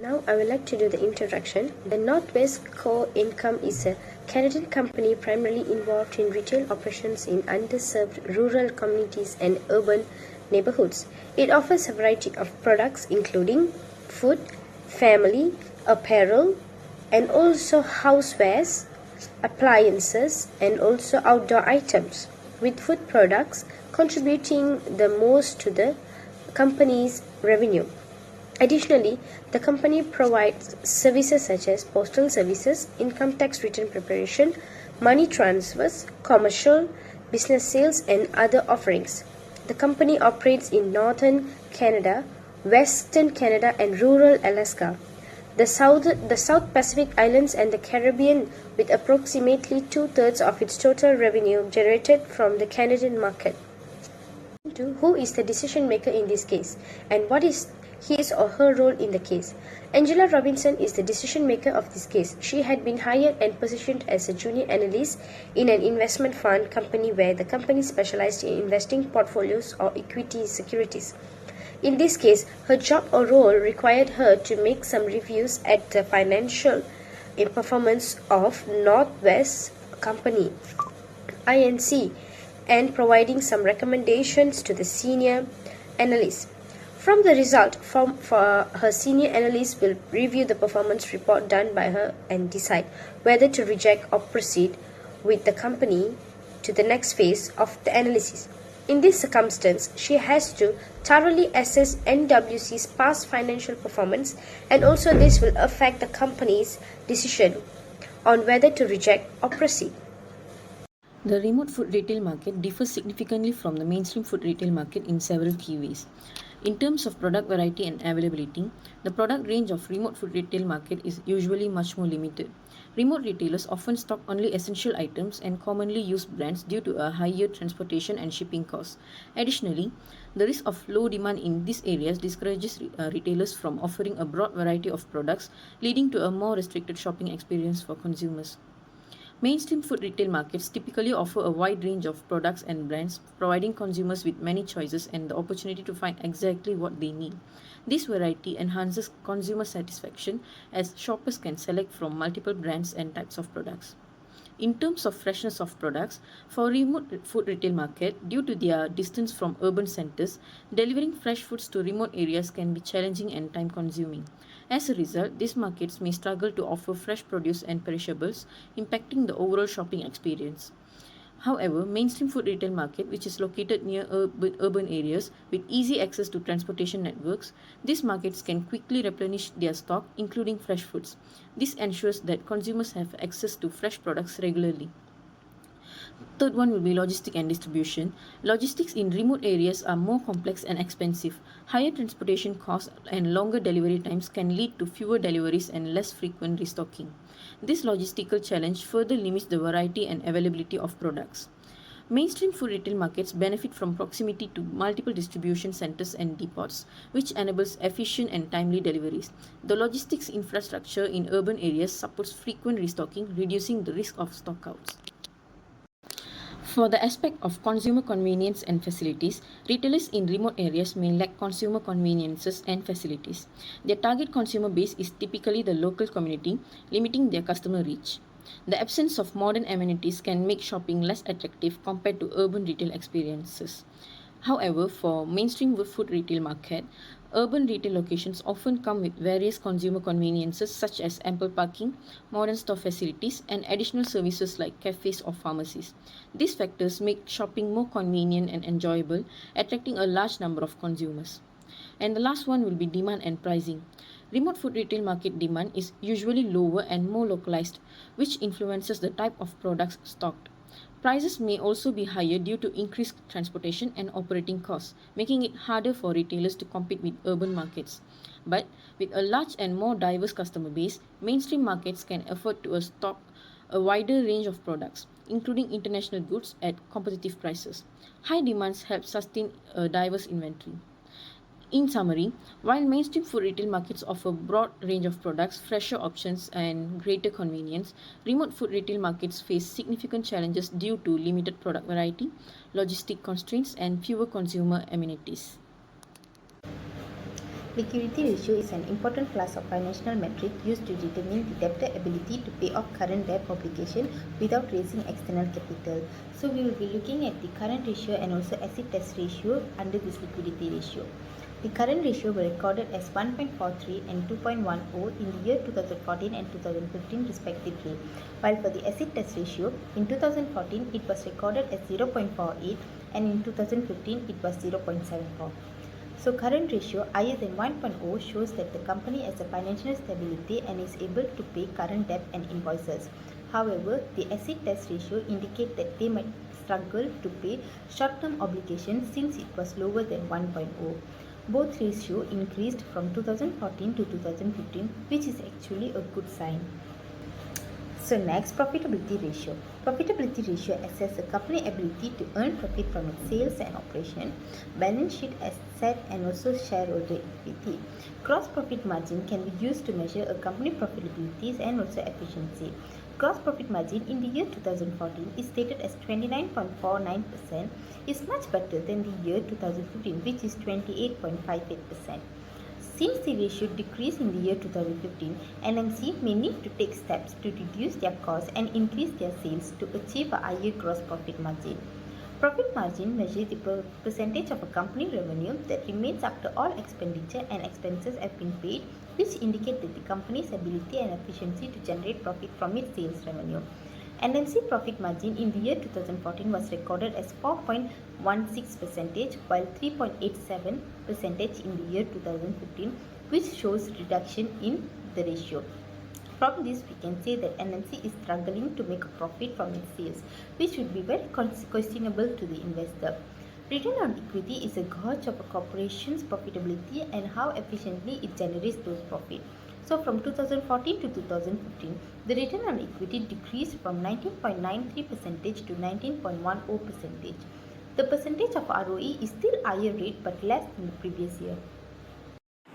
Now I would like to do the introduction. The Northwest Co. Income is a Canadian company primarily involved in retail operations in underserved rural communities and urban neighborhoods. It offers a variety of products including food, family, apparel, and also housewares, appliances, and also outdoor items, with food products contributing the most to the company's revenue. Additionally, the company provides services such as postal services, income tax return preparation, money transfers, commercial, business sales, and other offerings. The company operates in northern Canada, western Canada, and rural Alaska, the South Pacific Islands, and the Caribbean, with approximately two-thirds of its total revenue generated from the Canadian market. Who is the decision maker in this case, and what is his or her role in the case? Angela Robinson is the decision maker of this case. She had been hired and positioned as a junior analyst in an investment fund company where the company specialized in investing portfolios or equity securities. In this case, her job or role required her to make some reviews at the financial performance of Northwest Company Inc. and providing some recommendations to the senior analyst. From the result, for her senior analyst will review the performance report done by her and decide whether to reject or proceed with the company to the next phase of the analysis. In this circumstance, she has to thoroughly assess NWC's past financial performance, and also this will affect the company's decision on whether to reject or proceed. The remote food retail market differs significantly from the mainstream food retail market in several key ways. In terms of product variety and availability, the product range of remote food retail market is usually much more limited. Remote retailers often stock only essential items and commonly used brands due to a higher transportation and shipping costs. Additionally, the risk of low demand in these areas discourages retailers from offering a broad variety of products, leading to a more restricted shopping experience for consumers. Mainstream food retail markets typically offer a wide range of products and brands, providing consumers with many choices and the opportunity to find exactly what they need. This variety enhances consumer satisfaction as shoppers can select from multiple brands and types of products. In terms of freshness of products, for remote food retail market, due to their distance from urban centers, delivering fresh foods to remote areas can be challenging and time consuming. As a result, these markets may struggle to offer fresh produce and perishables, impacting the overall shopping experience. However, mainstream food retail market, which is located near urban areas with easy access to transportation networks, these markets can quickly replenish their stock, including fresh foods. This ensures that consumers have access to fresh products regularly. Third one will be logistics and distribution. Logistics in remote areas are more complex and expensive. Higher transportation costs and longer delivery times can lead to fewer deliveries and less frequent restocking. This logistical challenge further limits the variety and availability of products. Mainstream food retail markets benefit from proximity to multiple distribution centers and depots, which enables efficient and timely deliveries. The logistics infrastructure in urban areas supports frequent restocking, reducing the risk of stockouts. For the aspect of consumer convenience and facilities, retailers in remote areas may lack consumer conveniences and facilities. Their target consumer base is typically the local community, limiting their customer reach. The absence of modern amenities can make shopping less attractive compared to urban retail experiences. However, for mainstream food retail market, urban retail locations often come with various consumer conveniences such as ample parking, modern store facilities, and additional services like cafes or pharmacies. These factors make shopping more convenient and enjoyable, attracting a large number of consumers. And the last one will be demand and pricing. Remote food retail market demand is usually lower and more localized, which influences the type of products stocked. Prices may also be higher due to increased transportation and operating costs, making it harder for retailers to compete with urban markets. But with a large and more diverse customer base, mainstream markets can afford to stock a wider range of products, including international goods at competitive prices. High demands help sustain a diverse inventory. In summary, while mainstream food retail markets offer a broad range of products, fresher options, and greater convenience, remote food retail markets face significant challenges due to limited product variety, logistic constraints, and fewer consumer amenities. Liquidity ratio is an important class of financial metric used to determine the debtor ability to pay off current debt obligation without raising external capital. So we will be looking at the current ratio and also acid test ratio under this liquidity ratio. The current ratio were recorded as 1.43 and 2.10 in the year 2014 and 2015 respectively, while for the acid test ratio, in 2014 it was recorded as 0.48 and in 2015 it was 0.74. So current ratio higher than 1.0 shows that the company has a financial stability and is able to pay current debt and invoices. However, the acid test ratio indicates that they might struggle to pay short-term obligations since it was lower than 1.0. Both ratio increased from 2014 to 2015, which is actually a good sign. So next, profitability ratio. Profitability ratio assesses a company ability to earn profit from its sales and operation, balance sheet asset and also shareholder equity. Gross profit margin can be used to measure a company profitability and also efficiency. Gross profit margin in the year 2014 is stated as 29.49%, is much better than the year 2015, which is 28.58%. Since the ratio decreased in the year 2015, NMC may need to take steps to reduce their costs and increase their sales to achieve a higher gross profit margin. Profit margin measures the percentage of a company revenue that remains after all expenditure and expenses have been paid, which indicate that the company's ability and efficiency to generate profit from its sales revenue. NMC profit margin in the year 2014 was recorded as 4.16%, while 3.87% in the year 2015, which shows reduction in the ratio. From this, we can say that NMC is struggling to make a profit from its sales, which would be very questionable to the investor. Return on equity is a gauge of a corporation's profitability and how efficiently it generates those profits. So from 2014 to 2015, the return on equity decreased from 19.93% to 19.10%. The percentage of ROE is still higher rate but less than the previous year.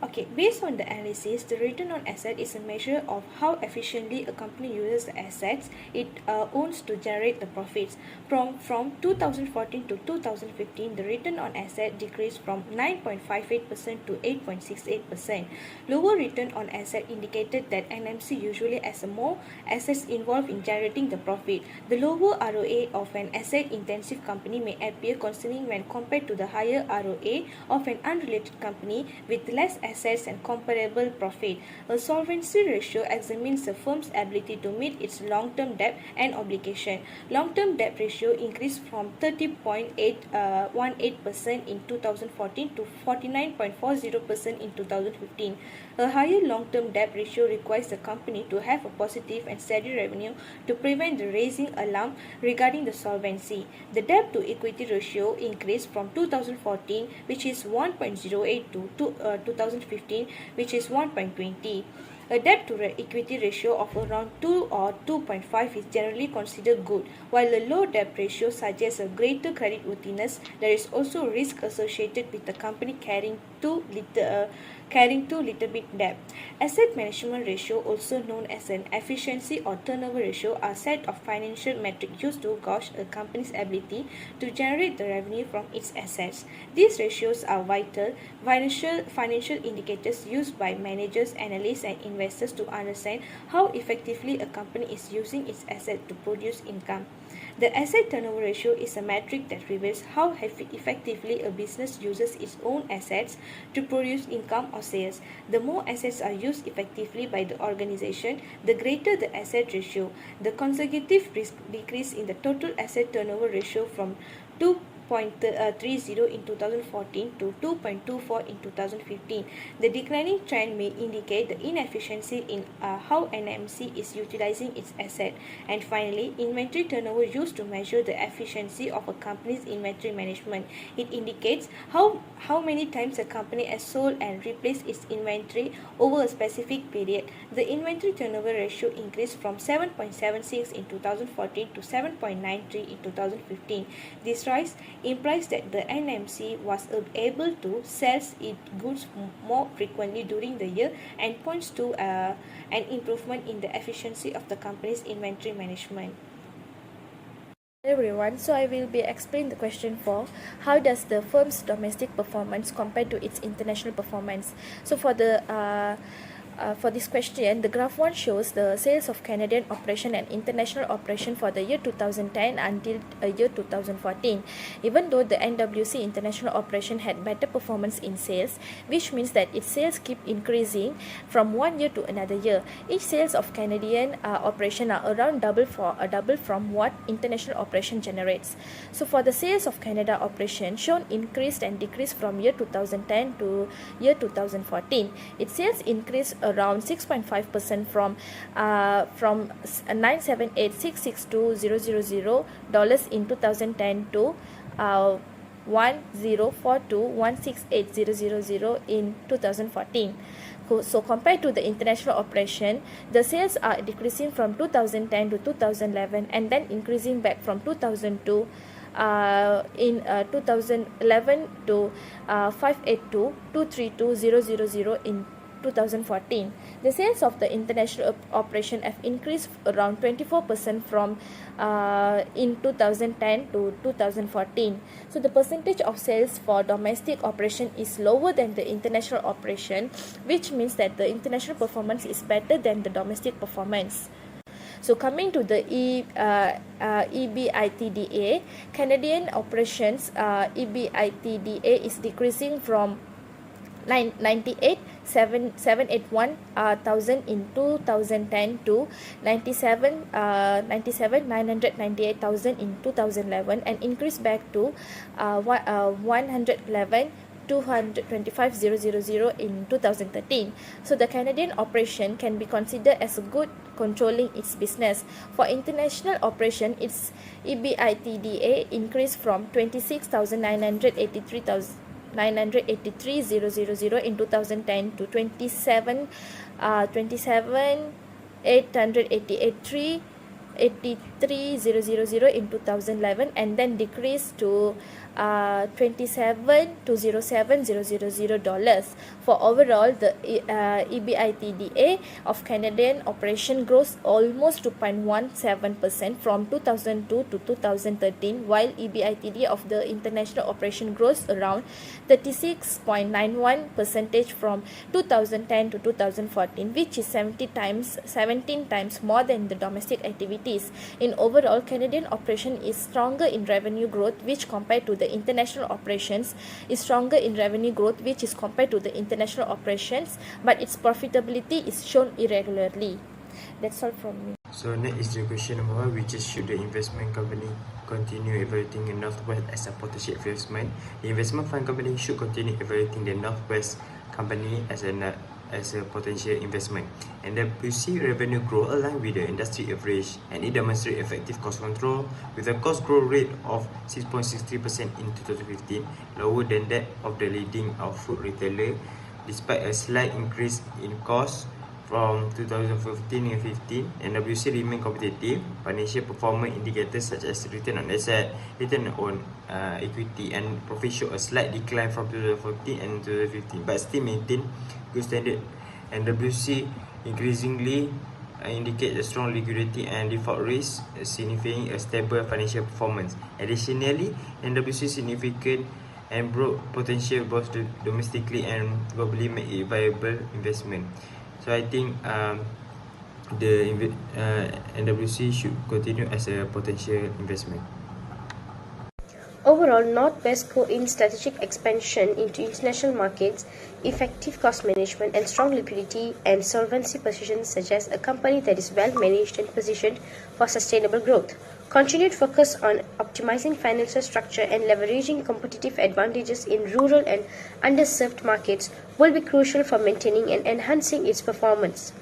Okay, based on the analysis, the return on asset is a measure of how efficiently a company uses the assets it owns to generate the profits. From 2014 to 2015, the return on asset decreased from 9.58% to 8.68%. Lower return on asset indicated that NMC usually has more assets involved in generating the profit. The lower ROA of an asset-intensive company may appear concerning when compared to the higher ROA of an unrelated company with less assets and comparable profit. A solvency ratio examines the firm's ability to meet its long-term debt and obligation. Long-term debt ratio increased from 30.18% in 2014 to 49.40% in 2015. A higher long-term debt ratio requires the company to have a positive and steady revenue to prevent the raising alarm regarding the solvency. The debt to equity ratio increased from 2014, which is 1.08 to 2015, which is 1.20. A debt to equity ratio of around 2 or 2.5 is generally considered good, while a low debt ratio suggests a greater creditworthiness. There is also risk associated with the company carrying too little bit debt. Asset management ratio, also known as an efficiency or turnover ratio, are a set of financial metrics used to gauge a company's ability to generate the revenue from its assets. These ratios are vital financial indicators used by managers, analysts, and investors to understand how effectively a company is using its assets to produce income. The asset turnover ratio is a metric that reveals how effectively a business uses its own assets to produce income or sales. The more assets are used effectively by the organization, the greater the asset ratio. The consecutive decrease in the total asset turnover ratio from 2.30 in 2014 to 2.24 in 2015. The declining trend may indicate the inefficiency in how NMC is utilizing its asset. And finally, inventory turnover used to measure the efficiency of a company's inventory management. It indicates how many times a company has sold and replaced its inventory over a specific period. The inventory turnover ratio increased from 7.76 in 2014 to 7.93 in 2015. This rise implies that the NMC was able to sell its goods more frequently during the year and points to an improvement in the efficiency of the company's inventory management. Everyone, so I will be explaining the question for how does the firm's domestic performance compare to its international performance. So for this question, the graph 1 shows the sales of Canadian operation and international operation for the year 2010 until year 2014. Even though the NWC international operation had better performance in sales, which means that its sales keep increasing from one year to another year. Each sales of Canadian operation are around double from what international operation generates. So for the sales of Canada operation shown increased and decreased from year 2010 to year 2014. Its sales increased around 6.5% from $978,662,000 in 2010 to $1,042,168,000 in 2014. So compared to the international operation, the sales are decreasing from 2010 to 2011 and then increasing back from 2002 in 2011 to 582,232,000 in 2014. The sales of the international operation have increased around 24% from in 2010 to 2014. So the percentage of sales for domestic operation is lower than the international operation, which means that the international performance is better than the domestic performance. So coming to the EBITDA, Canadian operations EBITDA is decreasing from 98,781,000 in 2010 to 998,000 in 2011 and increased back to 111,225,000 in 2013. So the Canadian operation can be considered as good controlling its business. For international operation, its EBITDA increased from 26,983,000 in 2010 to 27,883,000 in 2011 and then decreased to $27,207,000. For overall, the EBITDA of Canadian operation grows almost 2.17% from 2002 to 2013, while EBITDA of the international operation grows around 36.91% from 2010 to 2014, which is 17 times more than the domestic activities. In overall, Canadian operation is stronger in revenue growth, which compared to the international operations is stronger in revenue growth, which is compared to the international operations, but its profitability is shown irregularly. That's all from me. So next is the question number 1, which is should the investment company continue evaluating the Northwest as a potential investment? The investment fund company should continue evaluating the Northwest company as a potential investment. NWC revenue growth aligned with the industry average, and it demonstrates effective cost control with a cost growth rate of 6.63% in 2015, lower than that of the leading food retailer, despite a slight increase in cost from 2014 and 15. NWC remain competitive. Financial performance indicators such as return on asset, return on equity, and profit show a slight decline from 2014 and 2015, but still maintain good standard. NWC increasingly indicate a strong liquidity and default risk, signifying a stable financial performance. Additionally, NWC significant and broad potential both domestically and globally make it viable investment. So I think the NWC should continue as a potential investment. Overall, Northwest Co. in strategic expansion into international markets, effective cost management, and strong liquidity and solvency positions suggest a company that is well managed and positioned for sustainable growth. Continued focus on optimizing financial structure and leveraging competitive advantages in rural and underserved markets will be crucial for maintaining and enhancing its performance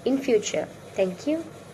in future. Thank you.